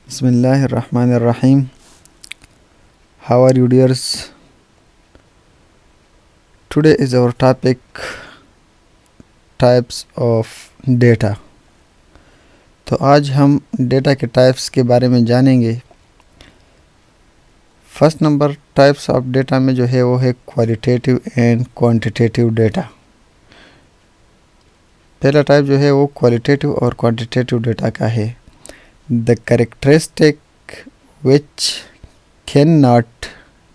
Bismillahirrahmanirrahim. How are you, dears? Today is our topic types of data. तो आज हम data के types के बारे में जानेंगे। First number types of data में जो है वो है क्वालिटेटिव एंड क्वांटिटेटिव डेटा। पहला टाइप जो है वो क्वालिटेटिव और क्वांटिटेटिव डेटा का है। The characteristic which cannot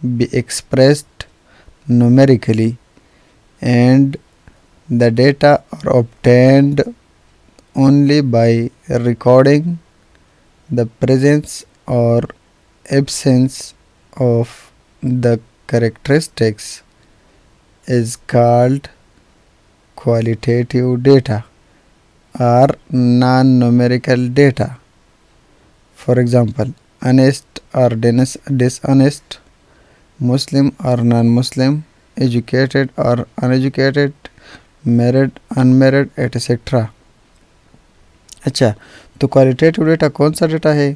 be expressed numerically and the data are obtained only by recording the presence or absence of the characteristics is called qualitative data or non-numerical data. For example, honest or dishonest, Muslim or non-Muslim, educated or uneducated, married, unmarried, etc. अच्छा, तो qualitative data कौन सा data है?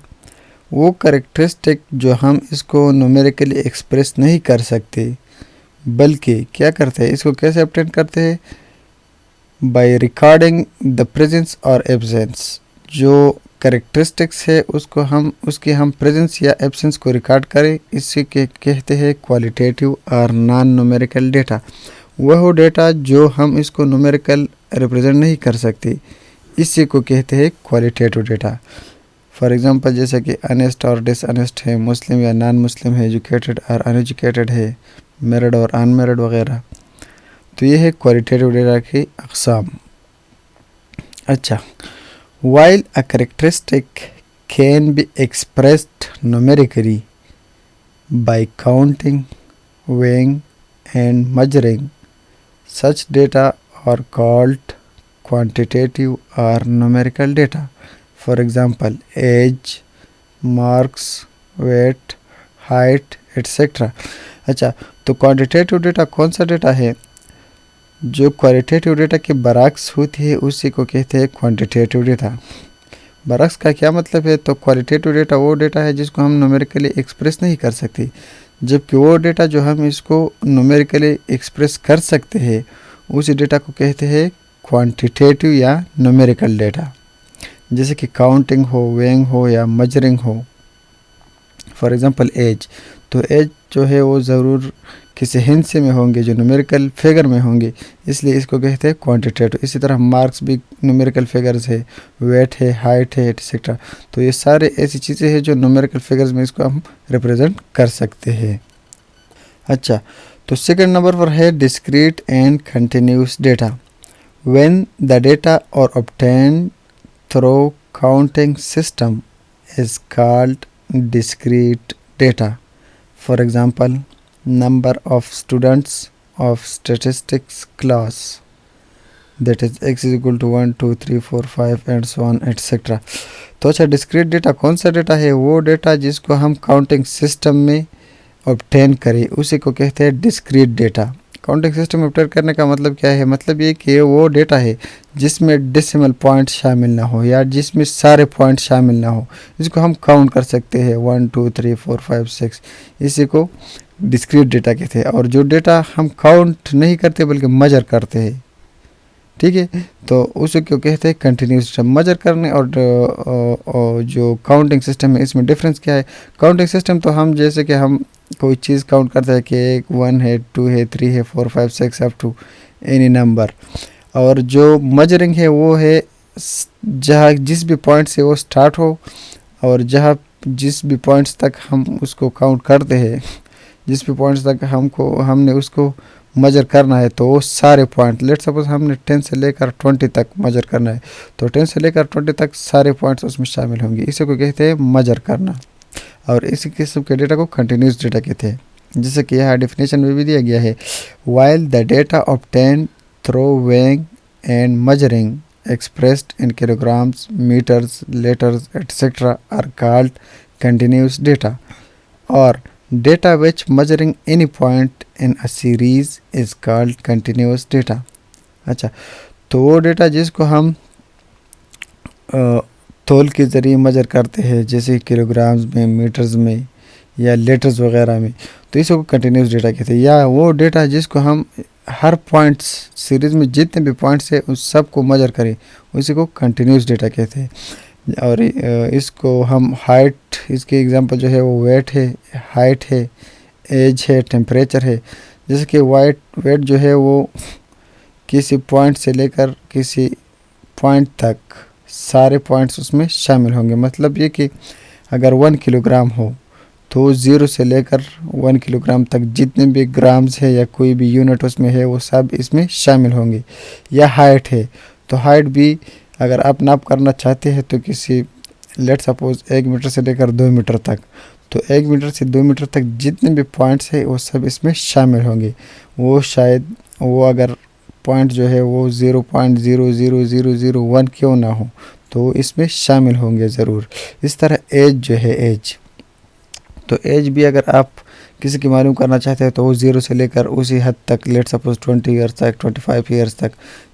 वो characteristic जो हम इसको numerically express नहीं कर सकते, बल्कि क्या करते हैं, इसको कैसे ऑब्टेन करते हैं? बाय रिकॉर्डिंग द प्रेजेंस और एब्सेंस। जो कैरेक्टरिस्टिक्स है उसकी हम प्रेजेंस या एब्सेंस को रिकॉर्ड करें, इसी के कहते हैं क्वालिटेटिव और नॉन न्यूमेरिकल डेटा। वह डेटा जो हम इसको न्यूमेरिकल रिप्रेजेंट नहीं कर सकते, इसी को कहते हैं क्वालिटेटिव डेटा। फॉर एग्जांपल, जैसे कि अनेस्ट और डिसअनेस्ट है, मुस्लिम या नॉन मुस्लिम है, एजुकेटेड और अनएजुकेटेड है, मैरिड और अनमैरिड वगैरह। तो ये है क्वालिटेटिव डेटा की अक़साम। अच्छा, while a characteristic can be expressed numerically by counting, weighing and measuring, such data are called quantitative or numerical data. For example, age, marks, weight, height, etc. अच्छा, तो quantitative data कौन सा data है? जो qualitative data की बरक्स होती है उसी को कहते हैं क्वांटिटेटिव डेटा। बरक्स का क्या मतलब है? तो क्वालिटेटिव डेटा वो डेटा है जिसको हम न्यूमेरिकली एक्सप्रेस नहीं कर सकते, जबकि वो डेटा जो हम इसको न्यूमेरिकली एक्सप्रेस कर सकते हैं उसी डेटा को कहते हैं क्वांटिटेटिव या न्यूमेरिकल डेटा। जैसे कि काउंटिंग हो, वेइंग हो या मेजरिंग हो। फॉर एग्जांपल, एज, तो एज जो है वो ज़रूर किसी हिंसे में होंगे जो न्यूमेरिकल फिगर में होंगे, इसलिए इसको कहते हैं क्वांटिटेटिव। इसी तरह मार्क्स भी न्यूमेरिकल फिगर्स है, वेट है, हाइट है, एटसेट्रा। तो ये सारे ऐसी चीज़ें हैं जो न्यूमेरिकल फिगर्स में इसको हम रिप्रेजेंट कर सकते हैं। अच्छा, तो सेकंड नंबर पर है discrete and continuous data. When the data are obtained through counting system is called discrete data. For example, number of students of statistics class, that is x is equal to 1 2 3 4 5 and so on etc. तो अच्छा, discrete data कौन सा data है? वो data जिसको हम counting system में obtain करें उसी को कहते हैं डिस्क्रीट डेटा। काउंटिंग सिस्टम में ऑब्टेन करने का मतलब क्या है? मतलब ये कि वो डेटा है जिसमें डेसिमल पॉइंट शामिल ना हो या जिसमें सारे पॉइंट शामिल ना हो, इसको हम काउंट कर सकते हैं 1 2 3 4 5 6, इसी को डिस्क्रीट डेटा कहते हैं। और जो डेटा हम काउंट नहीं करते बल्कि मेजर करते हैं, ठीक है, तो उसे क्यों कहते हैं कंटिन्यूस सिस्टम। मेजर करने और जो काउंटिंग सिस्टम है इसमें डिफरेंस क्या है? काउंटिंग सिस्टम तो हम जैसे कि हम कोई चीज़ काउंट करते हैं कि 1 है, 2 है, 3 है, 4 5 6 अप टू एनी नंबर। और जो मेजरिंग है वो है जहाँ जिस भी पॉइंट से वो स्टार्ट हो और जिस भी पॉइंट्स तक हम उसको काउंट करते हैं, जिस भी पॉइंट्स तक हमने उसको मेजर करना है, तो वो सारे पॉइंट, लेट सपोज हमने 10 से लेकर 20 तक मेजर करना है, तो 10 से लेकर 20 तक सारे पॉइंट्स उसमें शामिल होंगे, इसी को कहते हैं मेजर करना। और इसी किस्म के डेटा को कंटिन्यूस डेटा कहते हैं। जैसे कि यहाँ डेफिनेशन में भी दिया गया है, while the data obtain through weighing and measuring expressed in kilograms, meters, liters, etc. are called continuous data, or data which measuring any point in a series is called continuous data. अच्छा, तो वो data जिसको हम तौल के ज़रिए major करते हैं, जैसे किलोग्राम्स में, मीटर्स में या लीटर्स वगैरह में, तो इसको कंटिन्यूस डेटा कहते हैं। या वो डेटा जिसको हम हर पॉइंट्स सीरीज़ में जितने भी पॉइंट्स है उस सब को मेजर करें, उसी को कंटिन्यूस डेटा कहते हैं। और इसको हम हाइट, इसके एग्जांपल जो है वो वेट है, हाइट है, एज है, टेम्परेचर है। जैसे कि वेट जो है वो किसी पॉइंट से लेकर किसी पॉइंट तक सारे पॉइंट्स उसमें शामिल होंगे। मतलब ये कि अगर 1 किलोग्राम हो तो 0 से लेकर 1 किलोग्राम तक जितने भी ग्राम्स है या कोई भी यूनिट उसमें है वो सब इसमें शामिल होंगे। या हाइट है तो हाइट भी अगर आप नाप करना चाहते हैं तो किसी लेट सपोज 1 मीटर से लेकर 2 मीटर तक, तो 1 मीटर से 2 मीटर तक जितने भी पॉइंट्स है वो सब इसमें शामिल होंगे। वो शायद वो अगर पॉइंट जो है वो 0.00001 क्यों ना हो तो इसमें शामिल होंगे ज़रूर। इस तरह एज जो है, एज तो एज भी अगर आप किसी की मालूम करना चाहते हैं तो वो 0 से लेकर उसी हद तक, लेट सपोज 20 ईयर्स तक, 25 ईयर्स तक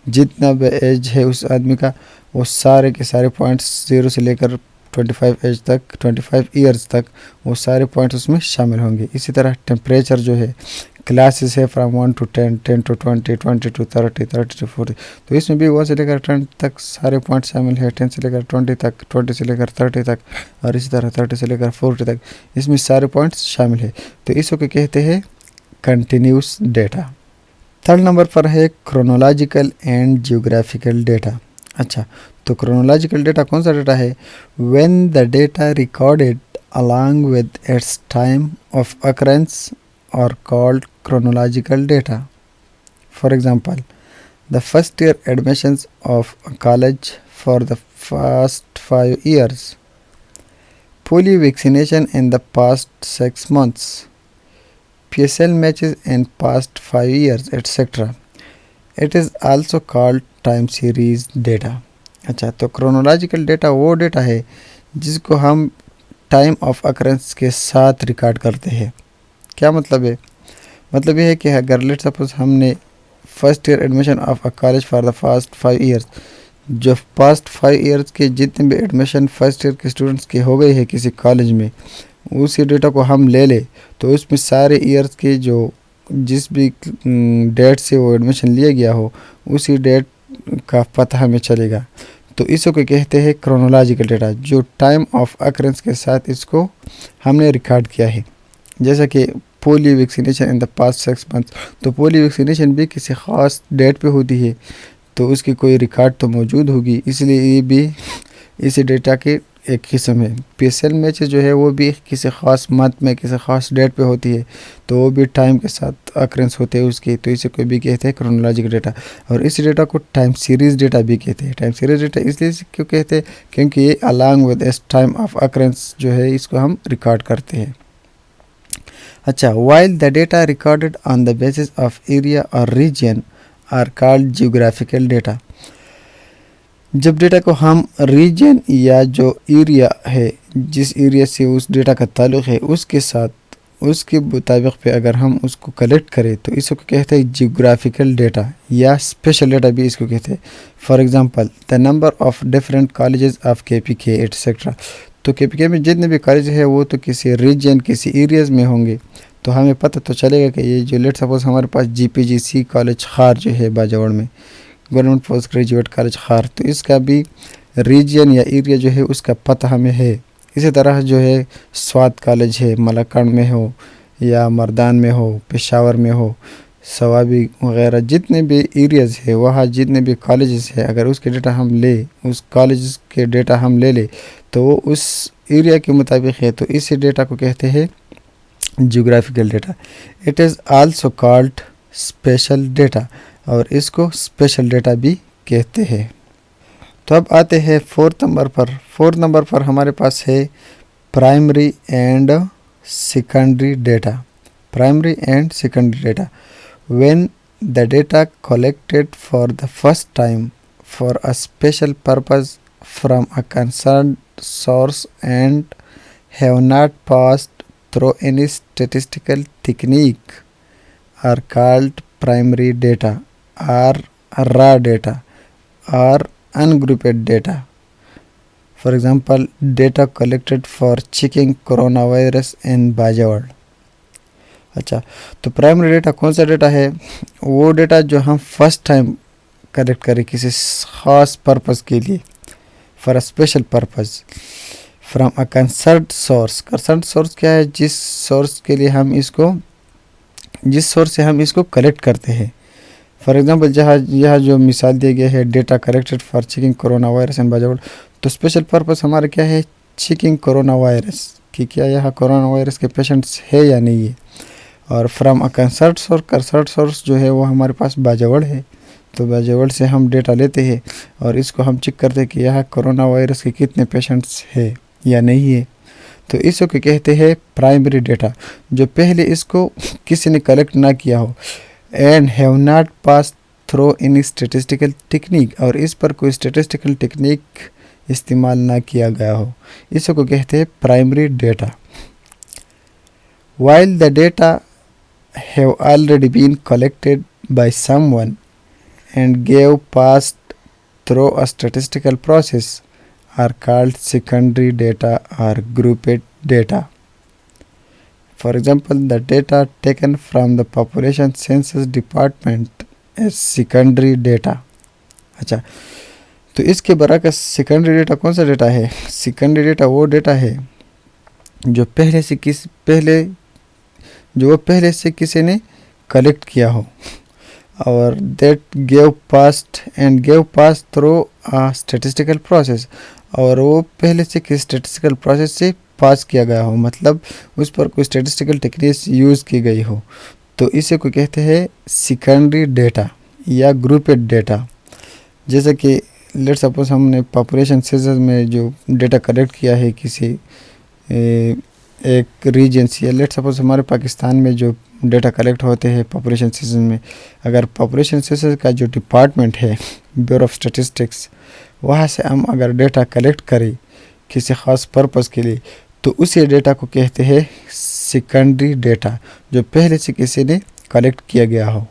जितना भी एज है उस आदमी का, वो सारे के सारे पॉइंट्स 0 से लेकर 25 एज तक, 25 ईयर्स तक वो सारे पॉइंट्स उसमें शामिल होंगे। इसी तरह टेम्परेचर जो है, क्लासेस है from 1 to 10, 10 to 20, 20 to 30, 30 to 40, तो इसमें भी 1 से लेकर 10 तक सारे पॉइंट शामिल है, 10 से लेकर 20 तक, 20 से लेकर 30 तक, और इसी तरह 30 से लेकर 40 तक इसमें सारे पॉइंट्स शामिल है। तो इसको कहते हैं कंटिन्यूस डेटा। थर्ड नंबर पर है क्रोनोलॉजिकल एंड जियोग्राफिकल डेटा। अच्छा, तो क्रोनोलॉजिकल डेटा कौन सा डेटा है? When the data recorded along with its time of occurrence are called chronological data. For example, the first year admissions of a college for the first 5 years, polio vaccination in the past 6 months, PSL matches in past 5 years, etc. It is also called time series data. अच्छा, तो chronological data वो data है जिसको हम time of occurrence के साथ record करते हैं। क्या मतलब है? मतलब ये है कि अगर लेट सपोज हमने first year admission of a college for the first 5 years, जो पास्ट 5 ईयर्स के जितने भी एडमिशन फर्स्ट ईयर के स्टूडेंट्स के हो गए हैं किसी कॉलेज में, उसी डेटा को हम ले ले तो उसमें सारे ईयर्स के जो जिस भी डेट से वो एडमिशन लिया गया हो उसी डेट का पता हमें चलेगा। तो इसको कहते हैं क्रोनोलॉजिकल डेटा, जो टाइम ऑफ अकरेंस के साथ इसको हमने रिकॉर्ड किया है। जैसा कि polio vaccination in the past 6 months, तो पोलियो वैक्सीनेशन भी किसी ख़ास डेट पे होती है तो उसकी कोई रिकॉर्ड तो मौजूद होगी, इसलिए ये भी इसी डेटा के एक किस्म है। PSL मैचेस जो है वो भी किसी ख़ास मंथ में किसी ख़ास डेट पे होती है तो वो भी टाइम के साथ अकरेंस होते हैं उसके, तो इसे कोई भी कहते हैं क्रोनोलॉजिकल डेटा। और इस डेटा को टाइम सीरीज़ डेटा भी कहते हैं। टाइम सीरीज़ डेटा इसलिए क्यों कहते हैं? क्योंकि ये अलॉन्ग विद इस टाइम ऑफ अकरेंस जो है इसको हम रिकॉर्ड करते हैं। अच्छा, while the data recorded on the basis of area और region are called geographical data. जब डेटा को हम रीजन या जो एरिया है, जिस एरिया से उस डेटा का ताल्लुक़ है उसके साथ, उसके मुताबिक पे अगर हम उसको कलेक्ट करें तो इसको कहते हैं जियोग्राफिकल डेटा या स्पेशल डेटा भी इसको कहते हैं। For example, the number of different colleges of KPK etcetera. तो KPK में जितने भी कॉलेज है वो तो किसी रीजन, किसी एरियाज़ में होंगे, तो हमें पता तो चलेगा कि ये जो लेट सपोज हमारे पास GPGC कॉलेज खार जो है बाजौड़ में, गवर्नमेंट पोस्ट ग्रेजुएट कॉलेज खार, तो इसका भी रीजन या एरिया जो है उसका पता हमें है। इसी तरह जो है स्वात कॉलेज है, मलक्कड़ में हो या मर्दान में हो, पेशावर में हो, सवाबी वगैरह जितने भी एरियाज़ है, वहाँ जितने भी कॉलेजेस है, अगर उसके डेटा हम ले, उस कॉलेज के डेटा हम ले ले तो वो उस एरिया के मुताबिक है, तो इसी डेटा को कहते हैं geographical data. It is also called special data, और इसको स्पेशल डेटा भी कहते हैं। तो अब आते हैं फोर्थ नंबर पर। फोर्थ नंबर पर हमारे पास है primary and secondary data. Primary and secondary data, when the data collected for the first time for a special purpose from a concerned source and have not passed through any statistical technique are called primary data or raw data or ungrouped data. For example data collected for checking corona virus in Bajawad. अच्छा, तो primary data कौन सा data है? वो data जो हम first time collect करें किसी ख़ास पर्पज़ के लिए, for a special purpose, from a concerned source. Concerned source क्या है? जिस सोर्स से हम इसको कलेक्ट करते हैं। फॉर एग्जांपल यह जो मिसाल दिया गया है, data collected for checking corona virus in Bajawad, तो स्पेशल पर्पस हमारा क्या है? चेकिंग कोरोना वायरस कि क्या यह कोरोना वायरस के पेशेंट्स है या नहीं है। और फ्रॉम अ कंसर्ट सोर्स जो है वो हमारे पास बाजावड़ है, तो बाजावड़ से हम डेटा लेते हैं और इसको हम चेक करते हैं कि यह कोरोना वायरस के कितने पेशेंट्स है या नहीं है। तो इसको कहते हैं प्राइमरी डेटा, जो पहले इसको किसी ने कलेक्ट ना किया हो and have not pass through any statistical technique, और इस पर कोई स्टेटिस्टिकल टेक्निक इस्तेमाल ना किया गया हो, इसको कहते हैं primary data. While the data have already been collected by someone and gave passed through a statistical process are called secondary data or grouped data. For example, the data taken from the population census department is secondary data. अच्छा, तो इसके बरअक्स secondary data कौन सा data है? Secondary data वो data है जो पहले से किसी ने कलेक्ट किया हो, और that gave pass through a statistical process, और वो पहले से किसी स्टैटिस्टिकल प्रोसेस से पास किया गया हो, मतलब उस पर कोई स्टैटिस्टिकल टेक्निक्स यूज़ की गई हो, तो इसे को कहते हैं सेकेंडरी डेटा या ग्रुपेड डेटा। जैसे कि लेट सपोज हमने पॉपुलेशन सेंसस में जो डेटा कलेक्ट किया है किसी एक रीजन से, लेट सपोज हमारे पाकिस्तान में जो डेटा कलेक्ट होते हैं पॉपुलेशन सेंसस में, अगर पॉपुलेशन सेंसस का जो डिपार्टमेंट है ब्यूरो ऑफ स्टैटिस्टिक्स, वहाँ से हम अगर डेटा कलेक्ट करें किसी ख़ास पर्पज़ के लिए, तो उसी डेटा को कहते हैं सेकेंडरी डेटा, जो पहले से किसी ने कलेक्ट किया गया हो।